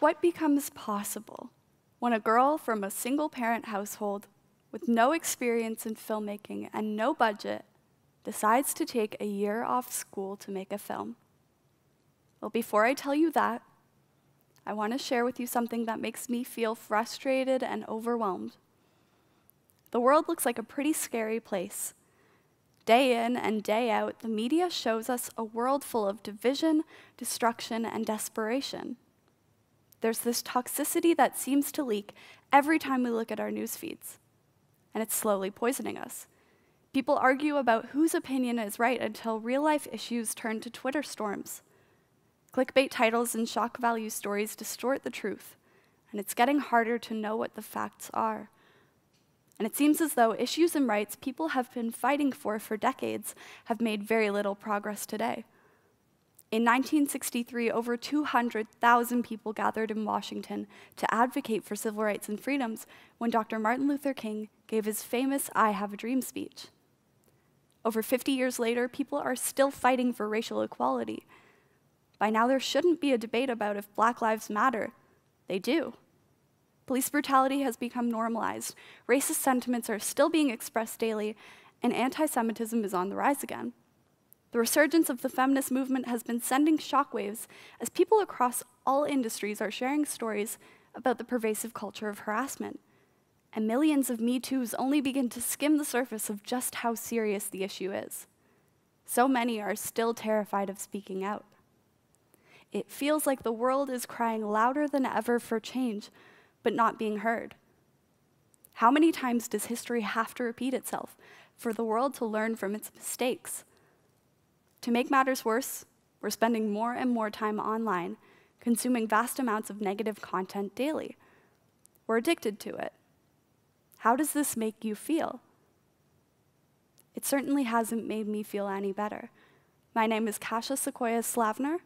what becomes possible when a girl from a single-parent household with no experience in filmmaking and no budget decides to take a year off school to make a film. Well, before I tell you that, I want to share with you something that makes me feel frustrated and overwhelmed. The world looks like a pretty scary place. Day in and day out, the media shows us a world full of division, destruction, and desperation. There's this toxicity that seems to leak every time we look at our news feeds, and it's slowly poisoning us. People argue about whose opinion is right until real-life issues turn to Twitter storms. Clickbait titles and shock value stories distort the truth, and it's getting harder to know what the facts are. And it seems as though issues and rights people have been fighting for decades have made very little progress today. In 1963, over 200,000 people gathered in Washington to advocate for civil rights and freedoms when Dr. Martin Luther King gave his famous "I Have a Dream" speech. Over 50 years later, people are still fighting for racial equality. By now, there shouldn't be a debate about if Black lives matter. They do. Police brutality has become normalized, racist sentiments are still being expressed daily, and anti-Semitism is on the rise again. The resurgence of the feminist movement has been sending shockwaves as people across all industries are sharing stories about the pervasive culture of harassment. And millions of Me Toos only begin to skim the surface of just how serious the issue is. So many are still terrified of speaking out. It feels like the world is crying louder than ever for change, but not being heard. How many times does history have to repeat itself for the world to learn from its mistakes? To make matters worse, we're spending more and more time online, consuming vast amounts of negative content daily. We're addicted to it. How does this make you feel? It certainly hasn't made me feel any better. My name is Kasha Sequoia Slavner.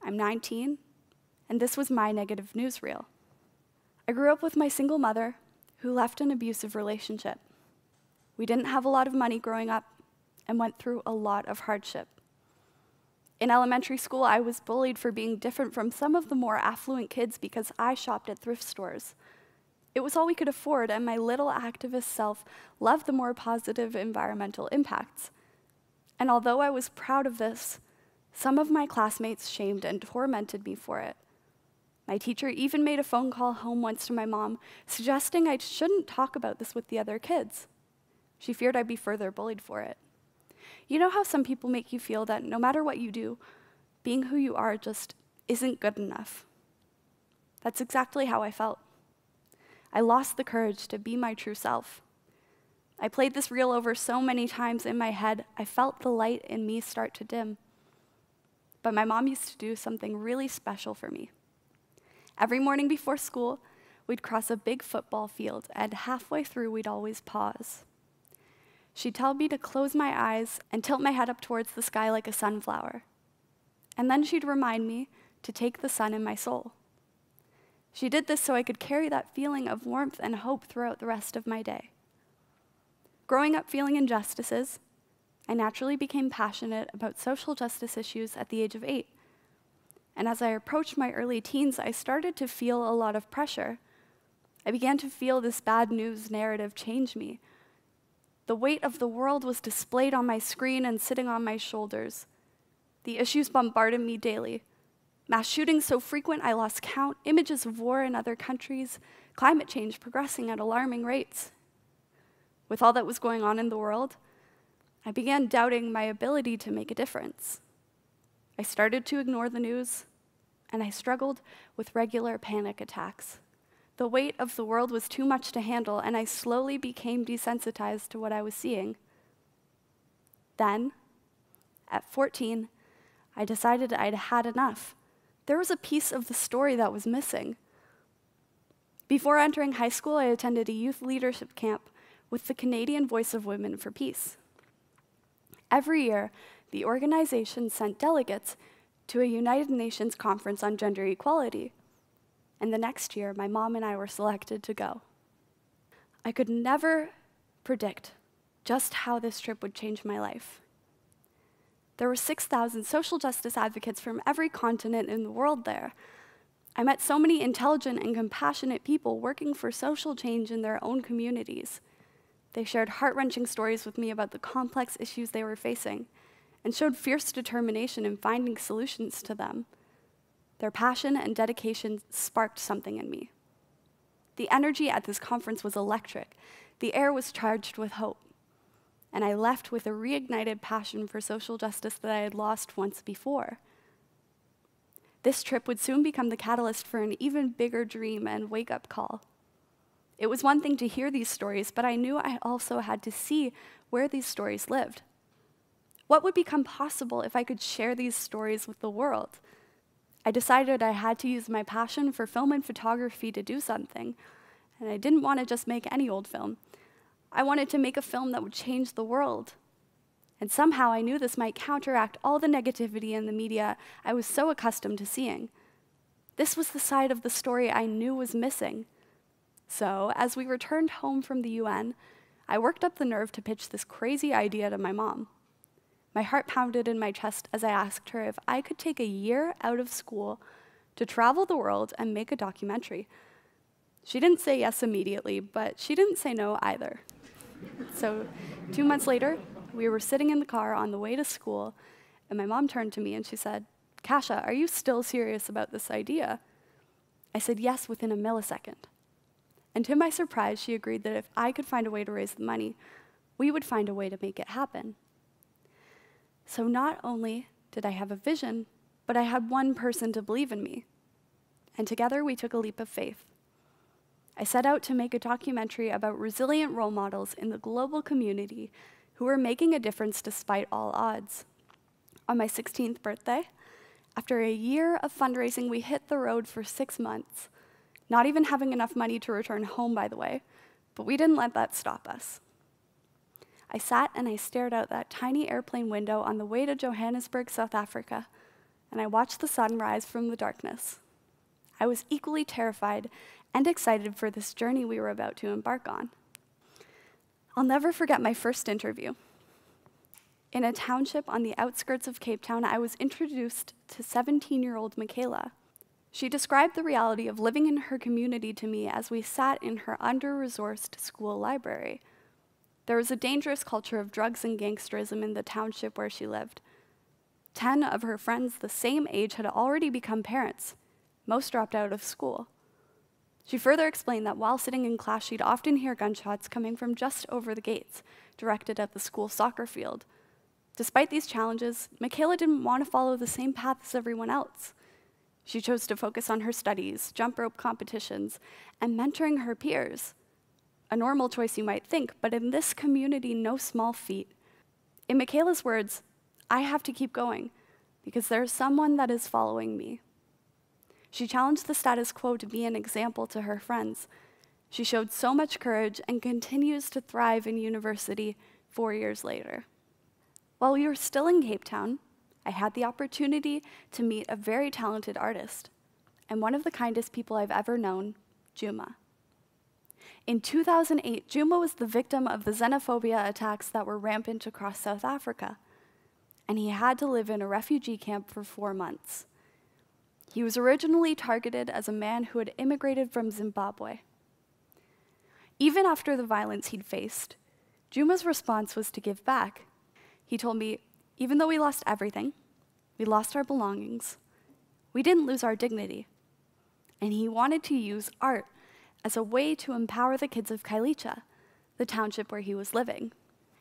I'm 19, and this was my negative newsreel. I grew up with my single mother, who left an abusive relationship. We didn't have a lot of money growing up and went through a lot of hardship. In elementary school, I was bullied for being different from some of the more affluent kids because I shopped at thrift stores. It was all we could afford, and my little activist self loved the more positive environmental impacts. And although I was proud of this, some of my classmates shamed and tormented me for it. My teacher even made a phone call home once to my mom, suggesting I shouldn't talk about this with the other kids. She feared I'd be further bullied for it. You know how some people make you feel that no matter what you do, being who you are just isn't good enough? That's exactly how I felt. I lost the courage to be my true self. I played this reel over so many times in my head, I felt the light in me start to dim. But my mom used to do something really special for me. Every morning before school, we'd cross a big football field, and halfway through, we'd always pause. She'd tell me to close my eyes and tilt my head up towards the sky like a sunflower. And then she'd remind me to take the sun in my soul. She did this so I could carry that feeling of warmth and hope throughout the rest of my day. Growing up feeling injustices, I naturally became passionate about social justice issues at the age of 8. And as I approached my early teens, I started to feel a lot of pressure. I began to feel this bad news narrative change me. The weight of the world was displayed on my screen and sitting on my shoulders. The issues bombarded me daily. Mass shootings so frequent I lost count, images of war in other countries, climate change progressing at alarming rates. With all that was going on in the world, I began doubting my ability to make a difference. I started to ignore the news, and I struggled with regular panic attacks. The weight of the world was too much to handle, and I slowly became desensitized to what I was seeing. Then, at 14, I decided I'd had enough. There was a piece of the story that was missing. Before entering high school, I attended a youth leadership camp with the Canadian Voice of Women for Peace. Every year, the organization sent delegates to a United Nations conference on gender equality. And the next year, my mom and I were selected to go. I could never predict just how this trip would change my life. There were 6,000 social justice advocates from every continent in the world there. I met so many intelligent and compassionate people working for social change in their own communities. They shared heart-wrenching stories with me about the complex issues they were facing and showed fierce determination in finding solutions to them. Their passion and dedication sparked something in me. The energy at this conference was electric. The air was charged with hope. And I left with a reignited passion for social justice that I had lost once before. This trip would soon become the catalyst for an even bigger dream and wake-up call. It was one thing to hear these stories, but I knew I also had to see where these stories lived. What would become possible if I could share these stories with the world? I decided I had to use my passion for film and photography to do something, and I didn't want to just make any old film. I wanted to make a film that would change the world. And somehow I knew this might counteract all the negativity in the media I was so accustomed to seeing. This was the side of the story I knew was missing. So, as we returned home from the UN, I worked up the nerve to pitch this crazy idea to my mom. My heart pounded in my chest as I asked her if I could take a year out of school to travel the world and make a documentary. She didn't say yes immediately, but she didn't say no either. So 2 months later, we were sitting in the car on the way to school, and my mom turned to me and she said, "Kasha, are you still serious about this idea?" I said yes within a millisecond. And to my surprise, she agreed that if I could find a way to raise the money, we would find a way to make it happen. So not only did I have a vision, but I had one person to believe in me. And together we took a leap of faith. I set out to make a documentary about resilient role models in the global community who were making a difference despite all odds. On my 16th birthday, after a year of fundraising, we hit the road for 6 months, not even having enough money to return home, by the way, but we didn't let that stop us. I sat and I stared out that tiny airplane window on the way to Johannesburg, South Africa, and I watched the sun rise from the darkness. I was equally terrified and excited for this journey we were about to embark on. I'll never forget my first interview. In a township on the outskirts of Cape Town, I was introduced to 17-year-old Michaela. She described the reality of living in her community to me as we sat in her under-resourced school library. There was a dangerous culture of drugs and gangsterism in the township where she lived. 10 of her friends the same age had already become parents. Most dropped out of school. She further explained that while sitting in class, she'd often hear gunshots coming from just over the gates, directed at the school soccer field. Despite these challenges, Michaela didn't want to follow the same path as everyone else. She chose to focus on her studies, jump rope competitions, and mentoring her peers. A normal choice, you might think, but in this community, no small feat. In Michaela's words, "I have to keep going because there's someone that is following me." She challenged the status quo to be an example to her friends. She showed so much courage and continues to thrive in university 4 years later. While we were still in Cape Town, I had the opportunity to meet a very talented artist and one of the kindest people I've ever known, Juma. In 2008, Juma was the victim of the xenophobia attacks that were rampant across South Africa, and he had to live in a refugee camp for 4 months. He was originally targeted as a man who had immigrated from Zimbabwe. Even after the violence he'd faced, Juma's response was to give back. He told me, even though we lost everything, we lost our belongings, we didn't lose our dignity. And he wanted to use art as a way to empower the kids of Kailicha, the township where he was living.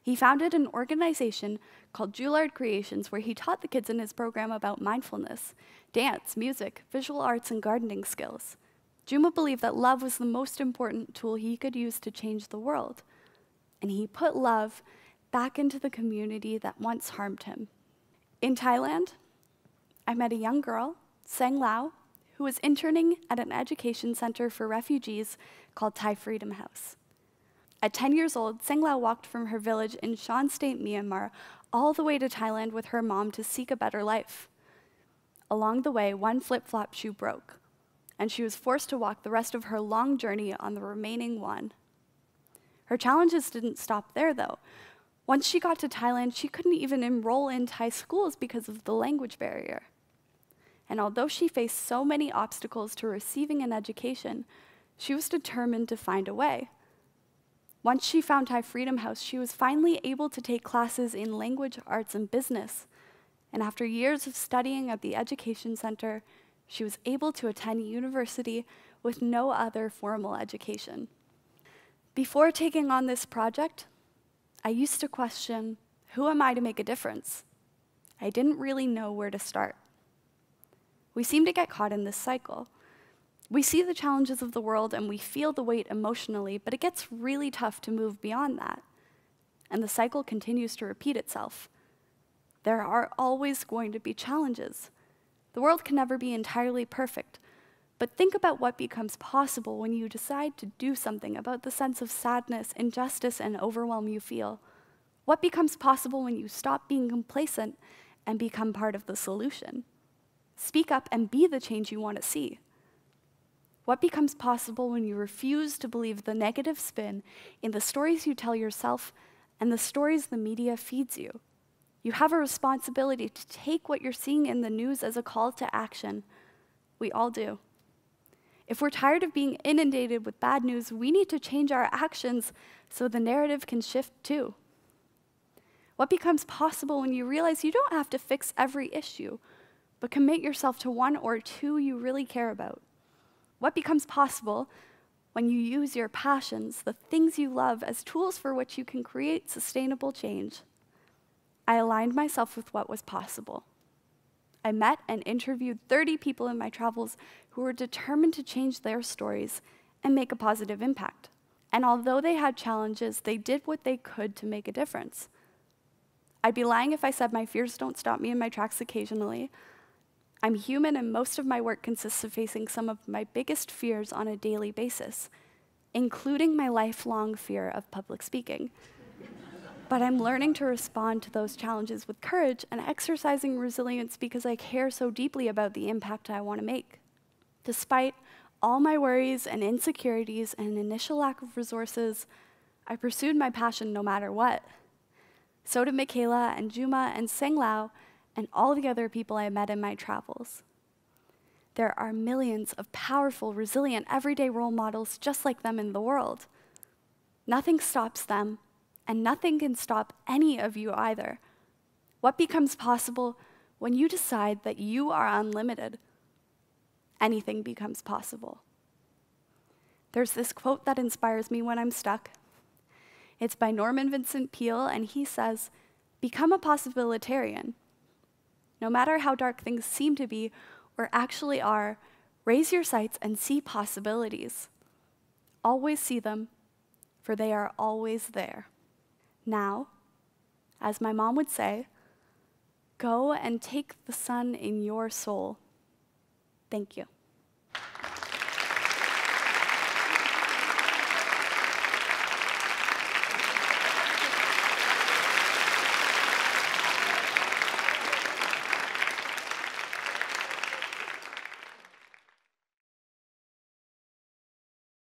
He founded an organization called Juillard Creations where he taught the kids in his program about mindfulness, dance, music, visual arts, and gardening skills. Juma believed that love was the most important tool he could use to change the world, and he put love back into the community that once harmed him. In Thailand, I met a young girl, Zhang Lao, who was interning at an education center for refugees called Thai Freedom House. At 10 years old, Zhang Lao walked from her village in Shan State, Myanmar, all the way to Thailand with her mom to seek a better life. Along the way, one flip-flop shoe broke, and she was forced to walk the rest of her long journey on the remaining one. Her challenges didn't stop there, though. Once she got to Thailand, she couldn't even enroll in Thai schools because of the language barrier. And although she faced so many obstacles to receiving an education, she was determined to find a way. Once she found Thai Freedom House, she was finally able to take classes in language arts and business. And after years of studying at the Education Center, she was able to attend university with no other formal education. Before taking on this project, I used to question, who am I to make a difference? I didn't really know where to start. We seem to get caught in this cycle. We see the challenges of the world and we feel the weight emotionally, but it gets really tough to move beyond that. And the cycle continues to repeat itself. There are always going to be challenges. The world can never be entirely perfect, but think about what becomes possible when you decide to do something about the sense of sadness, injustice, and overwhelm you feel. What becomes possible when you stop being complacent and become part of the solution? Speak up and be the change you want to see. What becomes possible when you refuse to believe the negative spin in the stories you tell yourself and the stories the media feeds you? You have a responsibility to take what you're seeing in the news as a call to action. We all do. If we're tired of being inundated with bad news, we need to change our actions so the narrative can shift too. What becomes possible when you realize you don't have to fix every issue, but commit yourself to one or two you really care about? What becomes possible when you use your passions, the things you love, as tools for which you can create sustainable change? I aligned myself with what was possible. I met and interviewed 30 people in my travels who were determined to change their stories and make a positive impact. And although they had challenges, they did what they could to make a difference. I'd be lying if I said my fears don't stop me in my tracks occasionally. I'm human, and most of my work consists of facing some of my biggest fears on a daily basis, including my lifelong fear of public speaking. But I'm learning to respond to those challenges with courage and exercising resilience because I care so deeply about the impact I want to make. Despite all my worries and insecurities and an initial lack of resources, I pursued my passion no matter what. So did Michaela and Juma and Zhang Lao and all the other people I met in my travels. There are millions of powerful, resilient, everyday role models just like them in the world. Nothing stops them, and nothing can stop any of you either. What becomes possible when you decide that you are unlimited? Anything becomes possible. There's this quote that inspires me when I'm stuck. It's by Norman Vincent Peale, and he says, "Become a possibilitarian. No matter how dark things seem to be or actually are, raise your sights and see possibilities. Always see them, for they are always there." Now, as my mom would say, go and take the sun in your soul. Thank you.